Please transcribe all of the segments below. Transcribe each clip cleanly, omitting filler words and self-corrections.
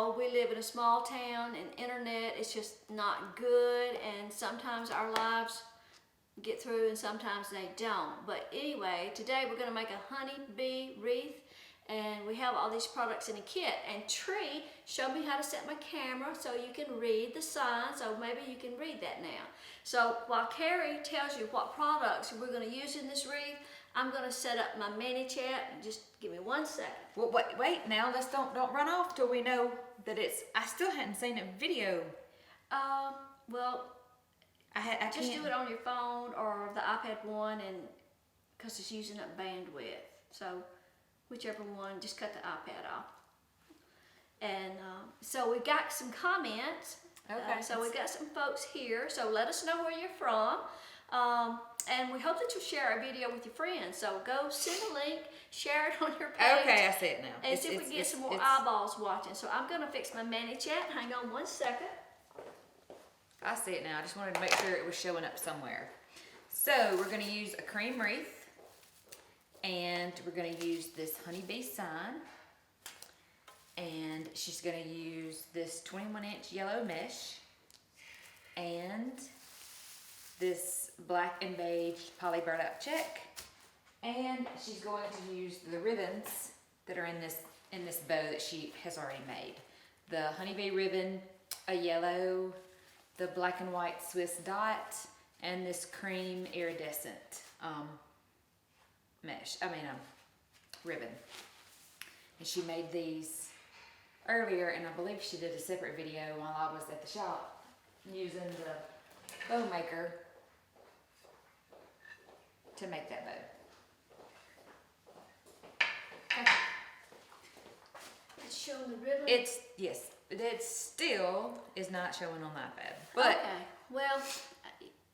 know, we live in a small town and internet is just not good, and sometimes our lives get through and sometimes they don't. But anyway, today we're going to make a honeybee wreath, and we have all these products in a kit. And Tree showed me how to set my camera so you can read the sign, so maybe you can read that now. So while Carrie tells you what products we're going to use in this wreath, I'm going to set up my mini chat. Just give me 1 second. Well, wait now, let's don't run off till we know that it's, I still hadn't seen a video. Well, I just can't do it on your phone or the iPad 1, and because it's using up bandwidth. So whichever one, just cut the iPad off. And so we got some comments. Okay. So we got some folks here. So let us know where you're from. And we hope that you share our video with your friends. So go send a link, share it on your page. Okay, I see it now. And see if we can get some more eyeballs watching. So I'm going to fix my mani chat. Hang on 1 second. I see it now. I just wanted to make sure it was showing up somewhere. So we're going to use a cream wreath. And we're going to use this honeybee sign. And she's going to use this 21-inch yellow mesh. And this black and beige poly burlap check, and she's going to use the ribbons that are in this bow that she has already made. The honeybee ribbon, a yellow, the black and white Swiss dot, and this cream iridescent ribbon. And she made these earlier, and I believe she did a separate video while I was at the shop using the bow maker to make that bow. Okay. It's showing the ribbon? Yes, it still is not showing on the iPad. But okay, well,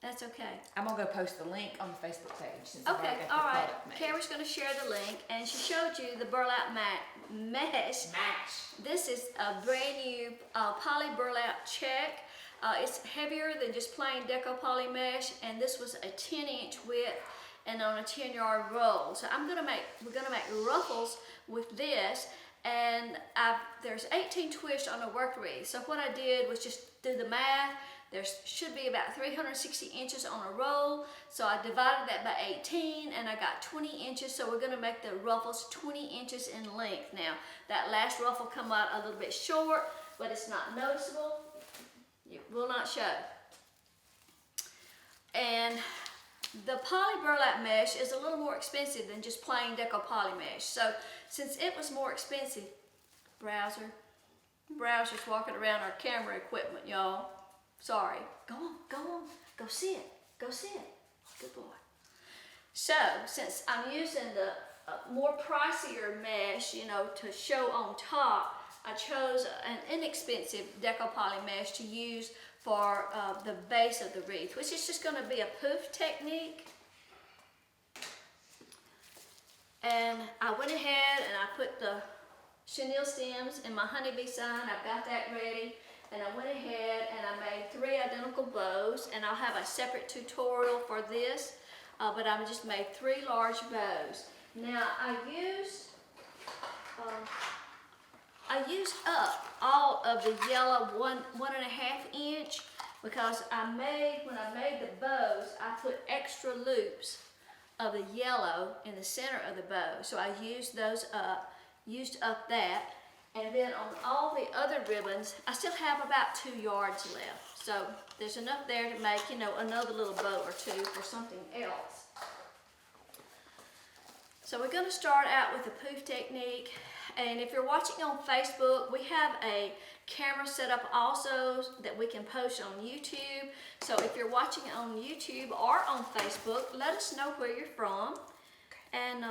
that's okay. I'm gonna go post the link on the Facebook page. Since Okay, all right. Carrie's gonna share the link, and she showed you the burlap mesh. This is a brand new poly burlap check. It's heavier than just plain deco poly mesh, and this was a 10-inch width and on a 10-yard roll. So we're gonna make ruffles with this, and there's 18 twists on a work wreath. So what I did was just do the math. There should be about 360 inches on a roll. So I divided that by 18, and I got 20 inches. So we're gonna make the ruffles 20 inches in length. Now, that last ruffle come out a little bit short, but it's not noticeable. It will not show. And the poly burlap mesh is a little more expensive than just plain deco poly mesh. So since it was more expensive, browser's walking around our camera equipment, y'all. Sorry. Go on, go sit. Good boy. So since I'm using the more pricier mesh, to show on top, I chose an inexpensive deco poly mesh to use for the base of the wreath, which is just going to be a Poof Technique. And I went ahead and I put the chenille stems in my honeybee sign. I've got that ready. And I went ahead and I made 3 identical bows, and I'll have a separate tutorial for this, but I just made 3 large bows. Now I used up all of the yellow 1.5 inch, because when I made the bows, I put extra loops of the yellow in the center of the bow. So I used up that. And then on all the other ribbons, I still have about 2 yards left. So there's enough there to make, another little bow or 2 for something else. So we're going to start out with the Poof Technique. And if you're watching on Facebook, we have a camera set up also that we can post on YouTube. So if you're watching on YouTube or on Facebook, let us know where you're from. And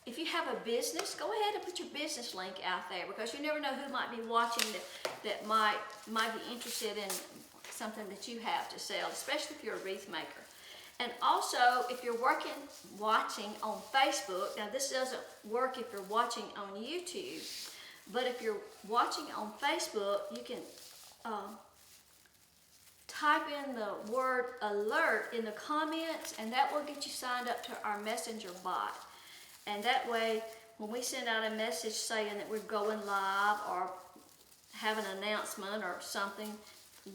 if you have a business, go ahead and put your business link out there, because you never know who might be watching that might be interested in something that you have to sell, especially if you're a wreath maker. And also, if you're watching on Facebook, now this doesn't work if you're watching on YouTube, but if you're watching on Facebook, you can type in the word alert in the comments, and that will get you signed up to our messenger bot. And that way, when we send out a message saying that we're going live or have an announcement or something,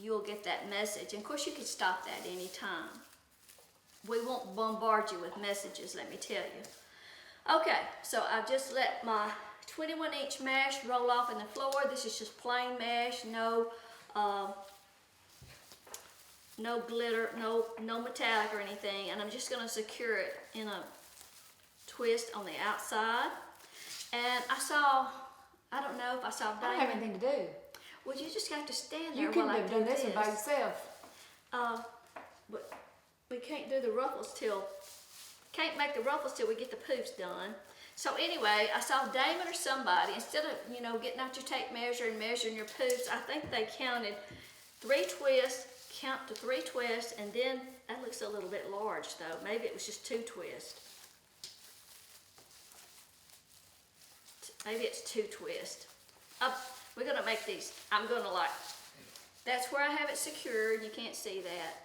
you'll get that message. And of course you can stop that anytime. We won't bombard you with messages, let me tell you. Okay, so I've just let my 21-inch mesh roll off in the floor. This is just plain mesh, no glitter, no metallic or anything. And I'm just gonna secure it in a twist on the outside. And I don't know if I saw Damon. I don't have anything to do. Well, you just have to stand there You couldn't while I have do done this one by yourself. But we can't do the ruffles can't make the ruffles till we get the poofs done. So anyway, I saw Damon or somebody, instead of, getting out your tape measure and measuring your poofs, I think they counted 3 twists, count to 3 twists, and then, that looks a little bit large though. Maybe it was just 2 twists. Maybe it's 2 twists. We're gonna make these, that's where I have it secured, you can't see that.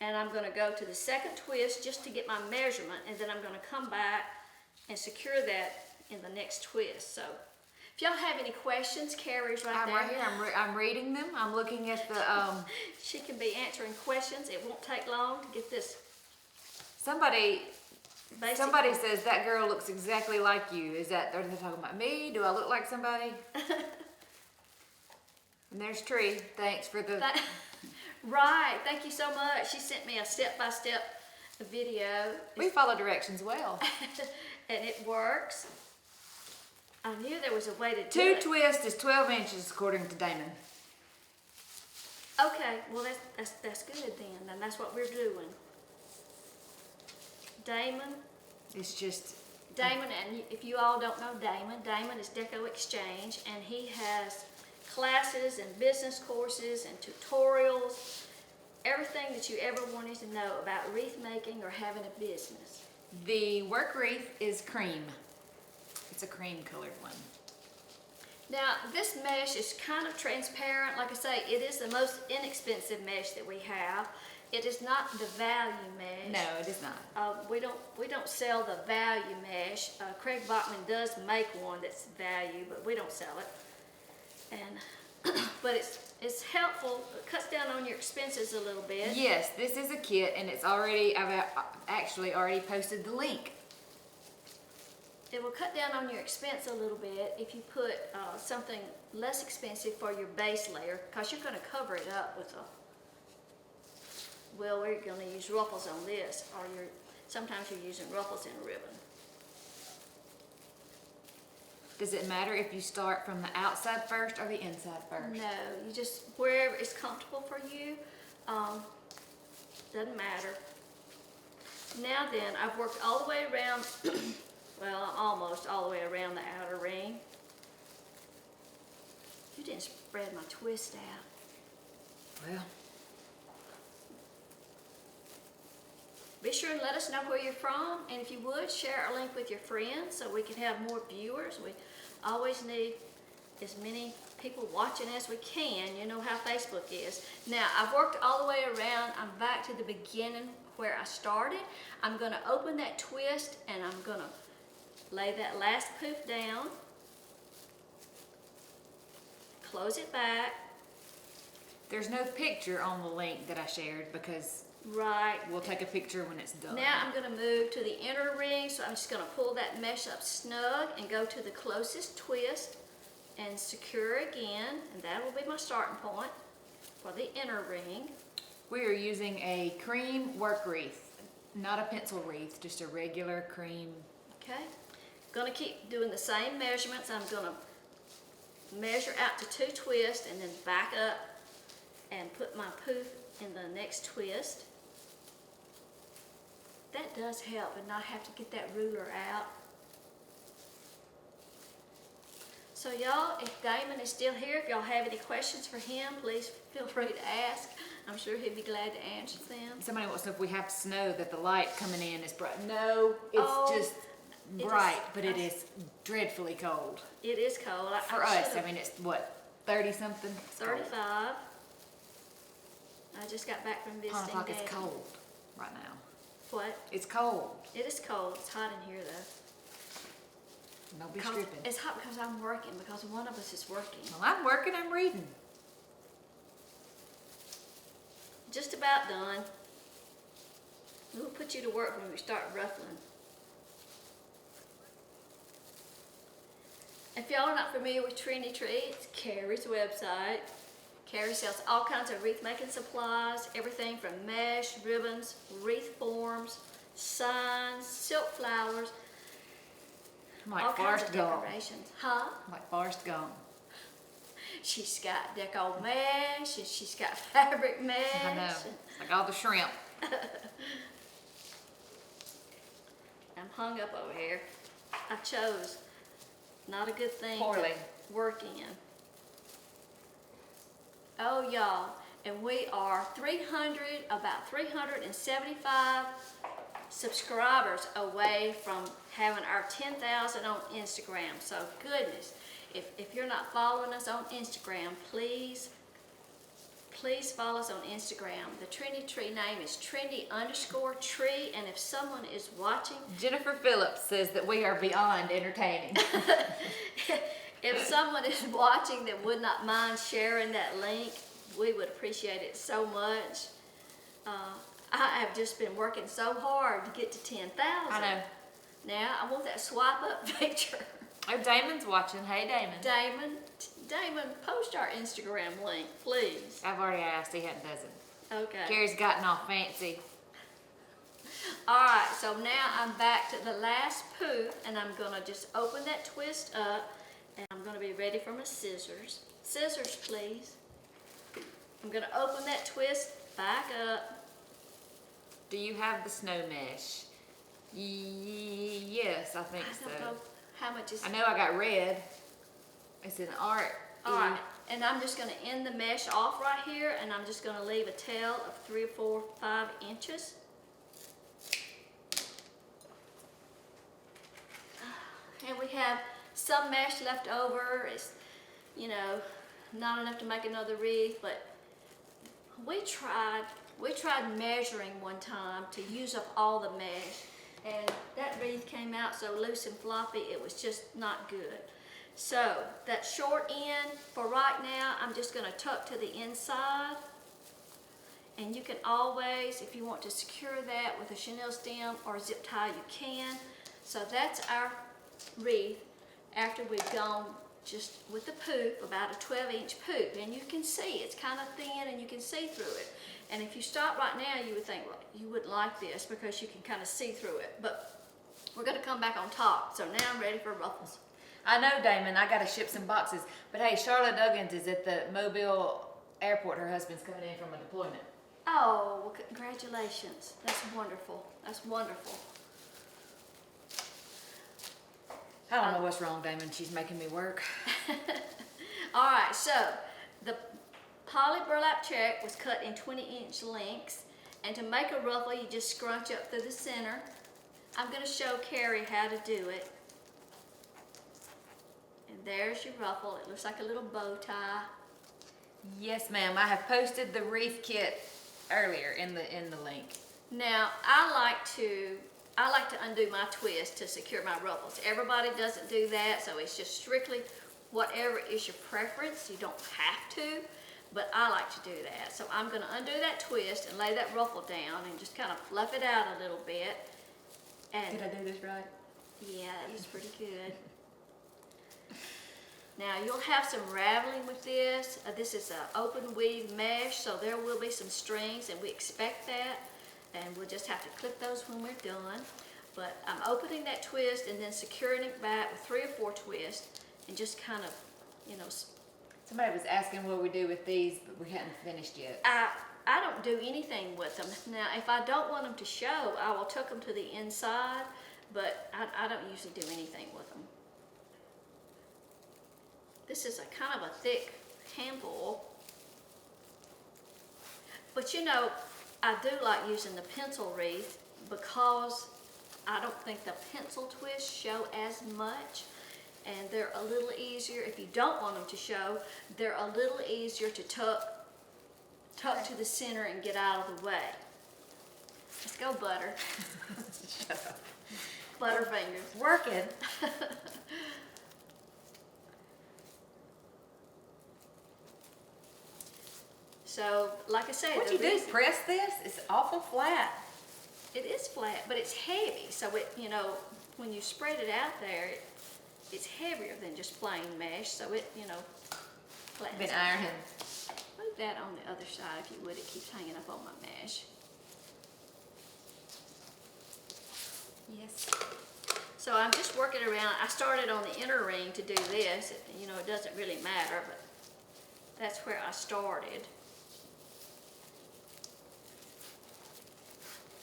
And I'm gonna go to the second twist just to get my measurement, and then I'm gonna come back and secure that in the next twist. So, if y'all have any questions, Carrie's right there. I'm right here, I'm reading them, I'm looking at the, She can be answering questions, it won't take long to get this. Somebody says that girl looks exactly like you. Are they talking about me? Do I look like somebody? And there's Tree. Thanks for the... Right, thank you so much. She sent me a step-by-step video. We follow directions well. And it works. I knew there was a way to do 2 it. twists is 12 inches according to Damon. Okay, well that's good then. And that's what we're doing. Damon. It's just... Damon, and if you all don't know Damon is Deco Exchange, and he has classes and business courses and tutorials, everything that you ever wanted to know about wreath making or having a business. The work wreath is cream. It's a cream colored one. Now this mesh is kind of transparent. Like I say, it is the most inexpensive mesh that we have. It is not the value mesh. No, it is not. We don't sell the value mesh. Craig Bachman does make one that's value, but we don't sell it. And but it's helpful. It cuts down on your expenses a little bit. Yes, this is a kit, and I've actually already posted the link. It will cut down on your expense a little bit if you put something less expensive for your base layer, because you're going to cover it up with we're going to use ruffles on this, or sometimes you're using ruffles in a ribbon. Does it matter if you start from the outside first or the inside first? No, you just, wherever is comfortable for you, doesn't matter. Now then, I've worked all the way around, well, almost all the way around the outer ring. You didn't spread my twist out. Well. Be sure and let us know where you're from, and if you would, share our link with your friends so we can have more viewers. We always need as many people watching as we can. You know how Facebook is. Now, I've worked all the way around. I'm back to the beginning where I started. I'm going to open that twist, and I'm going to lay that last poof down, close it back. There's no picture on the link that I shared because right. We'll take a picture when it's done. Now I'm going to move to the inner ring, so I'm just going to pull that mesh up snug and go to the closest twist and secure again, and that will be my starting point for the inner ring. We are using a cream work wreath, not a pencil wreath, just a regular cream. Okay, going to keep doing the same measurements. I'm going to measure out to 2 twists and then back up and put my poof in the next twist. That does help and not have to get that ruler out. So y'all, if Damon is still here, if y'all have any questions for him, please feel free to ask. I'm sure he'd be glad to answer them. Somebody wants to know if we have snow, that the light coming in is bright. No, it's just bright, but it is dreadfully cold. It is cold. For us, I mean, it's what, 30 something? 35. I just got back from visiting O'clock, Dad. it's cold right now. What? It's cold. It is cold. It's hot in here though. Don't be stripping. It's hot because I'm working, because one of us is working. Well, I'm working, I'm reading. Just about done. We'll put you to work when we start ruffling. If y'all are not familiar with Trendy Tree, it's Carrie's website. Carrie sells all kinds of wreath making supplies, everything from mesh, ribbons, wreath forms, signs, silk flowers, all Like kinds Forrest of Gump. decorations. Huh? Like Forrest Gump. She's got deco mesh, and she's got fabric mesh. I know. It's like all the shrimp. I'm hung up over here. I chose not a good thing Poorly. to work in. Oh, y'all, and we are about 375 subscribers away from having our 10,000 on Instagram. So goodness, if you're not following us on Instagram, please follow us on Instagram. The Trendy Tree name is Trendy_Tree, and if someone is watching, Jennifer Phillips says that we are beyond entertaining. if someone is watching that would not mind sharing that link, we would appreciate it so much. I have just been working so hard to get to 10,000. I know. Now I want that swipe up picture. Oh, Damon's watching. Hey, Damon. Damon, post our Instagram link, please. I've already asked. He doesn't. Okay. Carrie's gotten all fancy. All right, so now I'm back to the last poof, and I'm gonna just open that twist up, and I'm gonna be ready for my scissors. Scissors, please. I'm gonna open that twist back up. Do you have the snow mesh? Yes, I think I so. don't know how much is. I know I got red. It's an art. All right, and I'm just gonna end the mesh off right here, and I'm just gonna leave a tail of 3 or 4, 5 inches. And we have some mesh left over. It's, you know, not enough to make another wreath, but we tried measuring one time to use up all the mesh, and that wreath came out so loose and floppy, it was just not good. So that short end, for right now, I'm just gonna tuck to the inside, and you can always, if you want to secure that with a chenille stem or a zip tie, you can. So that's our wreath after we've gone just with the poof, about a 12-inch poof, and you can see it's kind of thin and you can see through it. And if you stop right now, you would think, well, you wouldn't like this because you can kind of see through it, but we're gonna come back on top. So now I'm ready for ruffles. I know, Damon. I gotta ship some boxes. But hey, Charlotte Duggins is at the Mobile airport. Her husband's coming in from a deployment. Oh, well, congratulations. That's wonderful. That's wonderful. I don't know what's wrong, Damon. She's making me work. All right, so the poly burlap check was cut in 20-inch lengths, and to make a ruffle, you just scrunch up through the center. I'm going to show Carrie how to do it. And there's your ruffle. It looks like a little bow tie. Yes, ma'am. I have posted the wreath kit earlier in the link. Now, I like to undo my twist to secure my ruffles. Everybody doesn't do that, so it's just strictly whatever is your preference. You don't have to, but I like to do that. So I'm going to undo that twist and lay that ruffle down and just kind of fluff it out a little bit. And Did I do this right? yeah, that looks pretty good. Now you'll have some raveling with this. This is an open weave mesh, so there will be some strings, and we expect that. And we'll just have to clip those when we're done. But I'm opening that twist and then securing it back with 3 or 4 twists, and just kind of, you know. Somebody was asking what we do with these, but we hadn't finished yet. I don't do anything with them. Now, if I don't want them to show, I will tuck them to the inside, but I don't usually do anything with them. This is a kind of a thick handful. But you know, I do like using the pencil wreath because I don't think the pencil twists show as much, and they're a little easier. If you don't want them to show, they're a little easier to tuck to the center and get out of the way. Let's go, butter. Shut up. Butterfingers. Working. So, like I said, What'd you do? Press this? It's awful flat. It is flat, but it's heavy. So it, you know, when you spread it out there, it's heavier than just plain mesh. So it, you know, flattens. Been out. ironing. Move that on the other side if you would. It keeps hanging up on my mesh. Yes. So I'm just working around. I started on the inner ring to do this. You know, it doesn't really matter, but that's where I started.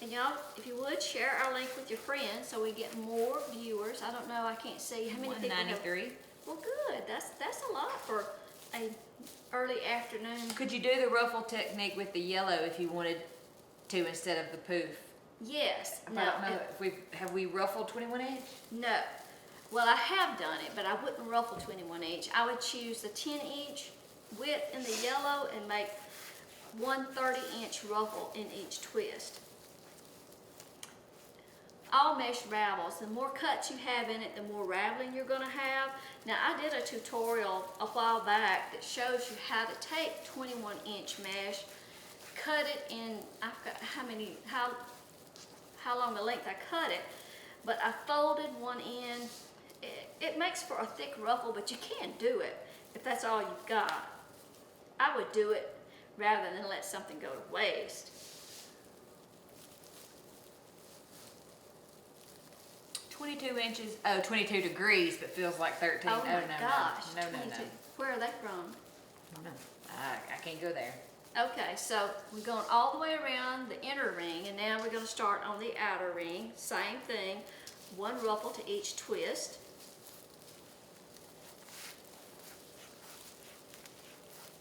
And y'all, if you would, share our link with your friends so we get more viewers. I don't know, I can't see how many people have. 193. Well, good. That's a lot for a early afternoon. Could you do the ruffle technique with the yellow if you wanted to instead of the poof? Yes. I don't know if have we ruffled 21 inch? No. Well, I have done it, but I wouldn't ruffle 21 inch. I would choose the 10 inch width in the yellow and make 1 30-inch ruffle in each twist. All mesh ravels. The more cuts you have in it, the more raveling you're going to have. Now, I did a tutorial a while back that shows you how to take 21-inch mesh, cut it in, I forgot how long the length I cut it, but I folded one end. It makes for a thick ruffle, but you can't do it if that's all you've got. I would do it rather than let something go to waste. 22 inches, 22 degrees, but feels like 13. Oh my gosh, no. 22. Where are they from? No, I can't go there. Okay, so we're going all the way around the inner ring, and now we're going to start on the outer ring. Same thing, 1 ruffle to each twist.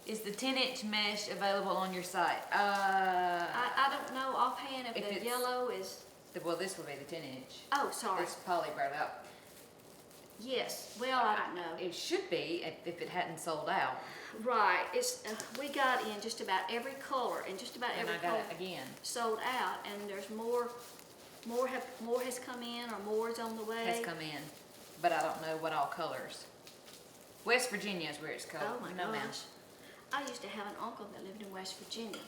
Is the 10-inch mesh available on your site? I don't know offhand if the yellow is... Well, this will be the 10-inch. Oh, sorry. It's poly burlap. Yes, well, I don't know. It should be if it hadn't sold out. Right, it's we got in just about every color and just about every color again sold out, and there's more has come in or more is on the way. Has come in, but I don't know what all colors. West Virginia is where it's called. Oh my gosh. I used to have an uncle that lived in West Virginia.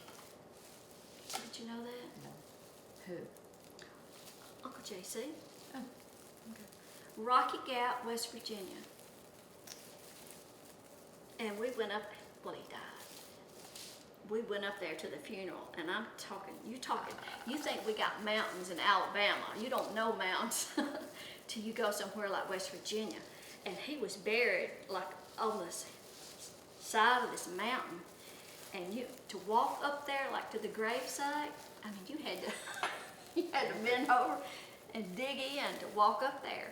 Did you know that? No. Who? Uncle JC. Oh, okay. Rocky Gap, West Virginia. And we went up, well, he died. We went up there to the funeral, and I'm talking, you think we got mountains in Alabama. You don't know mountains till you go somewhere like West Virginia. And he was buried like on the side of this mountain. And to walk up there like to the gravesite, I mean, you had to bend over and dig in to walk up there.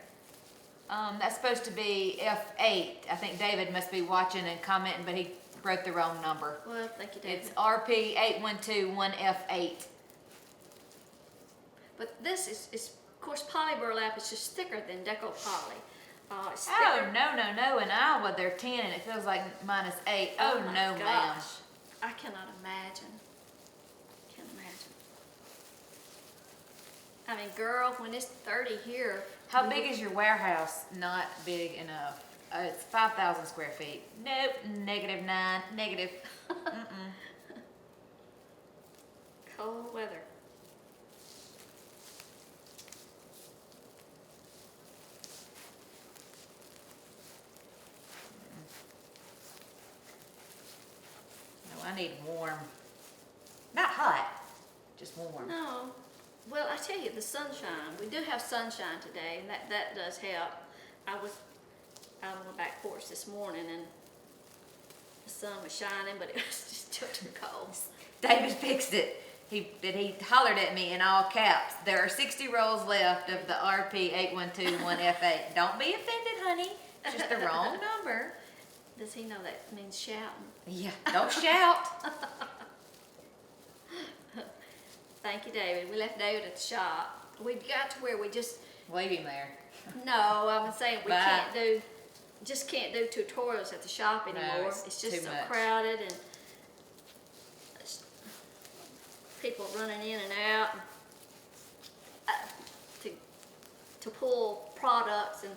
That's supposed to be F8. I think David must be watching and commenting, but he wrote the wrong number. Well, thank you, David. It's RP8121F8. But this is of course, poly burlap is just thicker than deco poly. It's thicker. No. In Iowa, they're 10 and it feels like -8. Oh my no, gosh. ma'am. I cannot imagine. Can't imagine. I mean, girl, when it's 30 here. How big is your warehouse? Not big enough. It's 5,000 square feet. Nope, -9, negative. Cold weather. No, I need warm. Not hot, just warm. No. Well, I tell you, the sunshine. We do have sunshine today, and that does help. I was out on the back porch this morning, and the sun was shining, but it was just still too cold. David fixed it. He hollered at me in all caps. There are 60 rolls left of the RP8121F8. Don't be offended, honey. It's just the wrong number. Does he know that means shouting? Yeah, don't shout. Thank you, David. We left David at the shop. We got to where we just... Leave him there. No, I'm saying we Bye. can't do tutorials at the shop anymore. No, it's just too so much. crowded, and people running in and out. to pull products and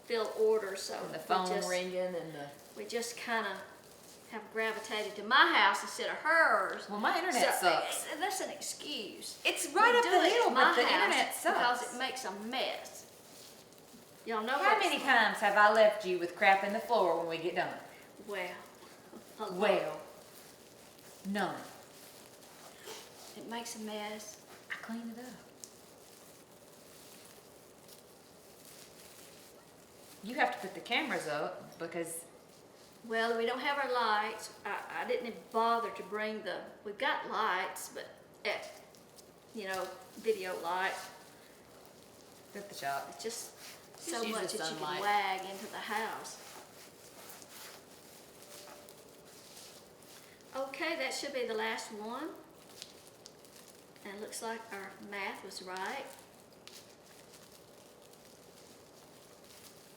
fill orders. So And the phone ringing and the... we just kind of have gravitated to my house instead of hers. Well, my internet sucks. That's an excuse. It's right up the hill, but the internet sucks. Because it makes a mess. Y'all know How many times have I left you with crap in the floor when we get done? Well, a lot. Well, none. It makes a mess. I cleaned it up. You have to put the cameras up because... Well, we don't have our lights. I didn't bother to bring we've got lights, but video lights. At the shop. It's just Just so use much the that you sunlight. can wag into the house. Okay, that should be the last one. And it looks like our math was right.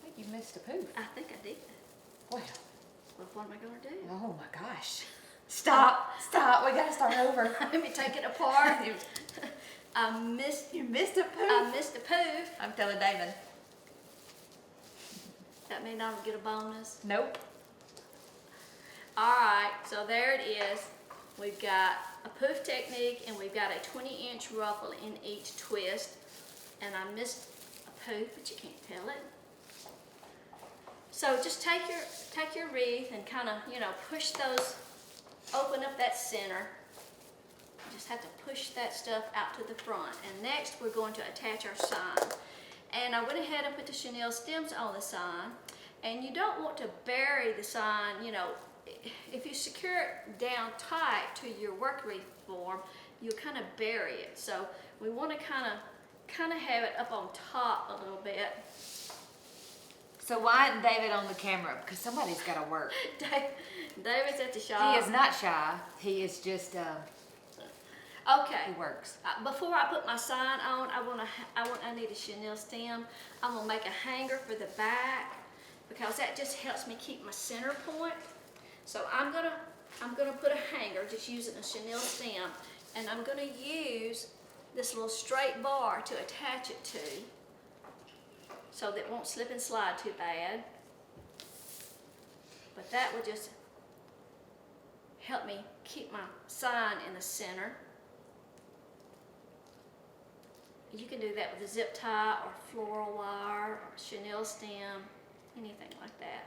I think you missed a poof. I think I did. Wow. Well, what am I going to do? Oh my gosh. Stop. Stop. We gotta start over. Let me take it apart. You You missed a poof. I missed a poof. I'm telling Damon. That means I don't get a bonus. Nope. Alright, so there it is. We've got a Poof Technique and we've got a 20-inch ruffle in each twist. And I missed a poof, but you can't tell it. So just take your wreath and kind of, push those, open up that center. You just have to push that stuff out to the front. And next we're going to attach our sign. And I went ahead and put the chenille stems on the sign. And you don't want to bury the sign, if you secure it down tight to your work wreath form, you'll kind of bury it. So we want to kind of have it up on top a little bit. So why isn't David on the camera? Because somebody's got to work. David's at the shop. He is not shy. He is just, okay. he works. Before I put my sign on, I need a chenille stem. I'm gonna make a hanger for the back because that just helps me keep my center point. So I'm gonna put a hanger just using a chenille stem, and I'm gonna use this little straight bar to attach it to, so that it won't slip and slide too bad. But that will just help me keep my sign in the center. You can do that with a zip tie or floral wire or chenille stem, anything like that.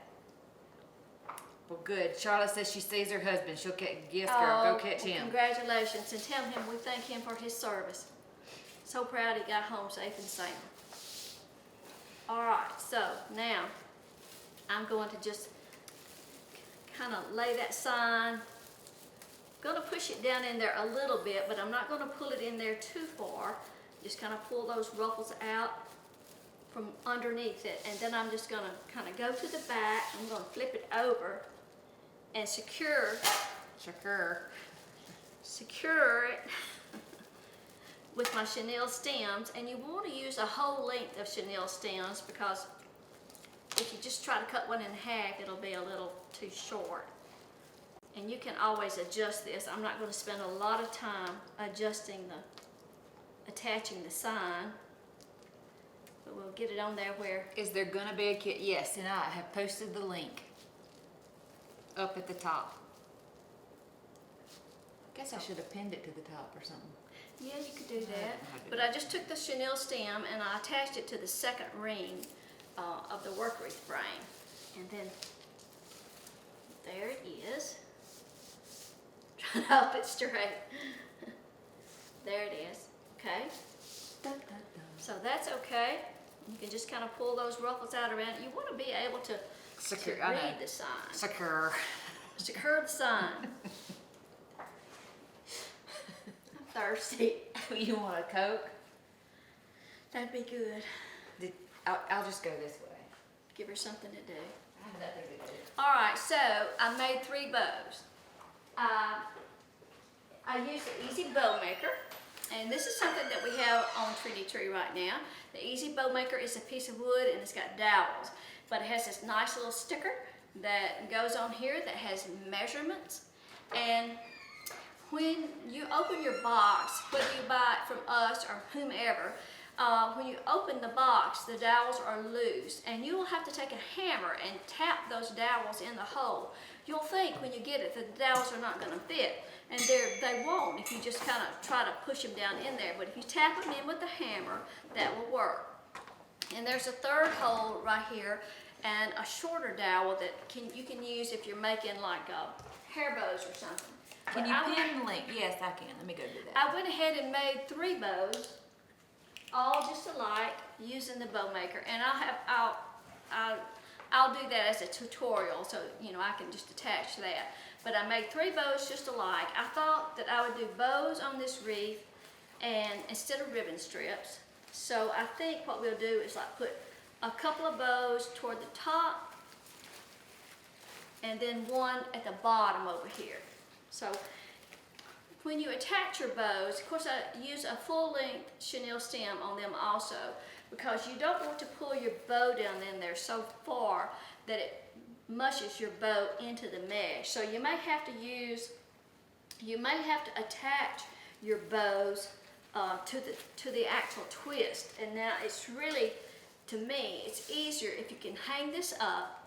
Well, good. Charlotte says she sees her husband. She'll yes, girl, go catch him. Congratulations, and tell him we thank him for his service. So proud he got home safe and sound. All right, so now I'm going to just kind of lay that sign. Going to push it down in there a little bit, but I'm not going to pull it in there too far. Just kind of pull those ruffles out from underneath it, and then I'm just going to kind of go to the back. I'm going to flip it over and secure it with my chenille stems. And you want to use a whole length of chenille stems, because if you just try to cut one in half, it'll be a little too short. And you can always adjust this. I'm not going to spend a lot of time attaching the sign, but we'll get it on there where... Is there gonna be a kit? Yes, and I have posted the link up at the top. Guess I should have pinned it to the top or something. Yeah, you could do that. But I just took the chenille stem and I attached it to the second ring of the work wreath frame. And then there it is. Trying to hold it straight. There it is. Okay. So that's okay. You can just kind of pull those ruffles out around it. You want to be able to read the sign. Secure the sign. I'm thirsty. You want a Coke? That'd be good. I'll just go this way. Give her something to do. I have nothing to do. All right, so I made 3 bows. I used the Easy Bow Maker, and this is something that we have on Trendy Tree right now. The Easy Bow Maker is a piece of wood and it's got dowels, but it has this nice little sticker that goes on here that has measurements. And when you open your box, whether you buy it from us or whomever, when you open the box, the dowels are loose, and you will have to take a hammer and tap those dowels in the hole. You'll think when you get it that the dowels are not going to fit, and they won't if you just kind of try to push them down in there. But if you tap them in with the hammer, that will work. And there's a third hole right here, and a shorter dowel that you can use if you're making like hair bows or something. Can you pin the link? Yes, I can. Let me go do that. I went ahead and made 3 bows, all just alike, using the bow maker, and I'll do that as a tutorial, so you know I can just attach that. But I made 3 bows just alike. I thought that I would do bows on this wreath, and instead of ribbon strips. So I think what we'll do is like put a couple of bows toward the top, and then one at the bottom over here. So when you attach your bows, of course I use a full-length chenille stem on them also, because you don't want to pull your bow down in there so far that it mushes your bow into the mesh. So you may have to attach your bows to the actual twist. And now it's really, to me, it's easier if you can hang this up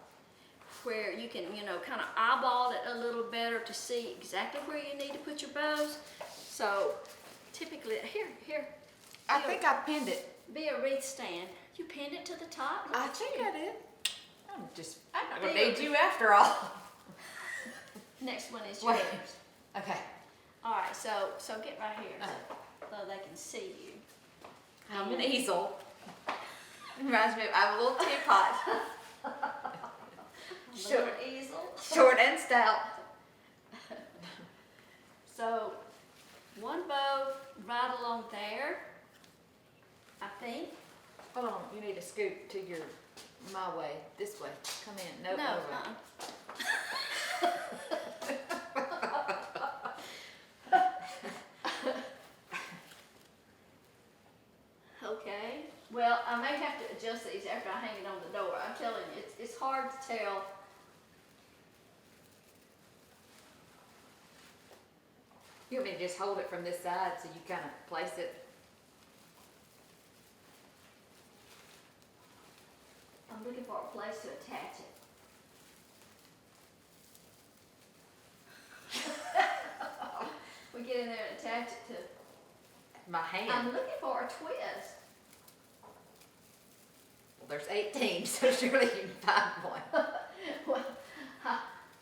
where you can, you know, kind of eyeball it a little better to see exactly where you need to put your bows. So typically, here. I think I pinned it. Be a wreath stand. You pinned it to the top? I think I did. I'm not going to need you after all. Next one is yours. Okay. All right, so get right here so they can see you. I'm an easel. Reminds me of, I have a little teapot. Little easel. Short and stout. So, one bow right along there, I think. Hold on, you need to scoot to my way, this way. Come in. Nope, No, Okay. Well, I may have to adjust these after I hang it on the door. I'm telling you, it's hard to tell. You want me to just hold it from this side so you kind of place it? I'm looking for a place to attach it. We get in there and attach it to... My hand. I'm looking for a twist. Well, there's 18, so surely you can find one. Well,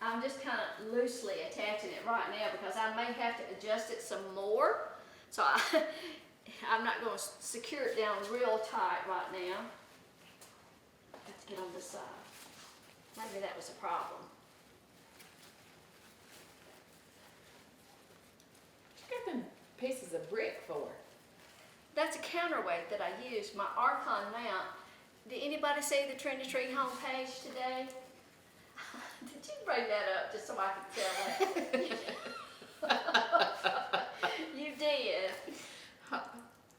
I'm just kind of loosely attaching it right now because I may have to adjust it some more. So I'm not going to secure it down real tight right now. Have to get on this side. Maybe that was a problem. What you got them pieces of brick for? That's a counterweight that I use, my Archon mount. Did anybody see the Trendy Tree homepage today? Did you bring that up just so I could tell that? You did.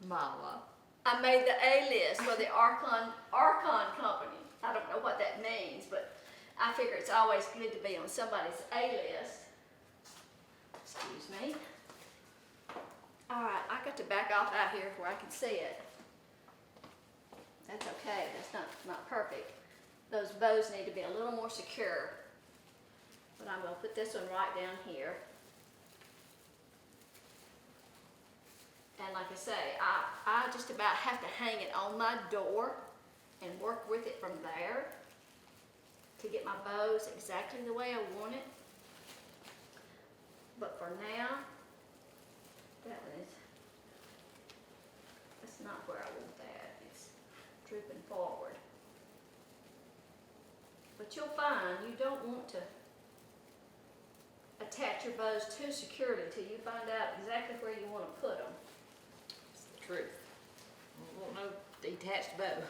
Mama. I made the A-list for the Archon company. I don't know what that means, but I figure it's always good to be on somebody's A-list. Excuse me. All right, I got to back off out here where I can see it. That's okay, that's not perfect. Those bows need to be a little more secure. But I'm gonna put this one right down here. And like I say, I just about have to hang it on my door and work with it from there to get my bows exactly the way I want it. But for now, that's not where I want that. It's drooping forward. But you'll find you don't want to attach your bows too securely till you find out exactly where you want to put them. It's the truth. I won't no detached bow.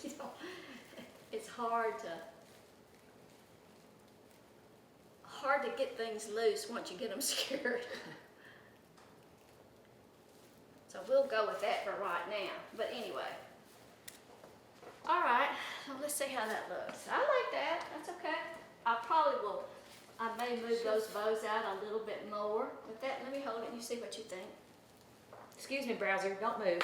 You know, it's hard to get things loose once you get them secured. So we'll go with that for right now. But anyway. All right, so let's see how that looks. I like that, that's okay. I may move those bows out a little bit more. With that, let me hold it and you see what you think. Excuse me, browser, don't move.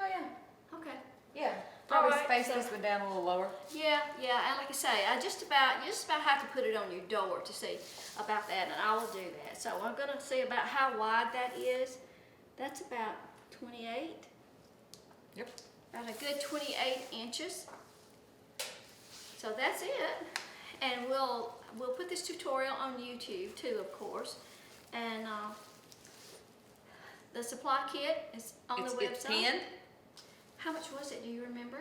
Oh yeah. Okay. Yeah. Probably Alright, space so- this one down a little lower. Yeah, and like I say, you just about have to put it on your door to see about that, and I will do that. So I'm gonna see about how wide that is. That's about 28. Yep. About a good 28 inches. So that's it. And we'll put this tutorial on YouTube too, of course. And the supply kit is on the website. It's pinned. How much was it? Do you remember?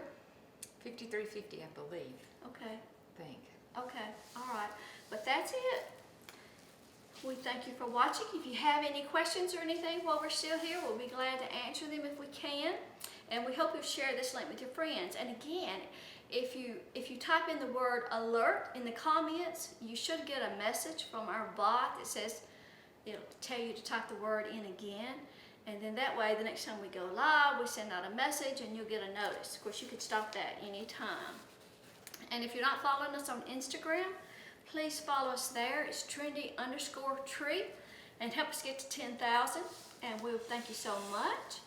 $53.50, I believe. Okay. I think. Okay. All right. But that's it. We thank you for watching. If you have any questions or anything while we're still here, we'll be glad to answer them if we can. And we hope you'll share this link with your friends. And again, if you type in the word alert in the comments, you should get a message from our bot that says, it'll tell you to type the word in again. And then that way, the next time we go live, we send out a message and you'll get a notice. Of course, you could stop that anytime. And if you're not following us on Instagram, please follow us there. It's Trendy_Tree, and help us get to 10,000. And we'll thank you so much.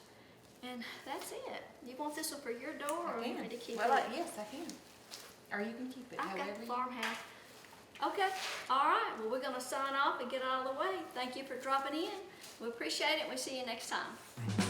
And that's it. You want this one for your door, or you want me to keep it? Yes, I can. Or you can keep it. I've got however the you farmhouse. Okay. All right. Well, we're going to sign off and get out of the way. Thank you for dropping in. We appreciate it. We'll see you next time.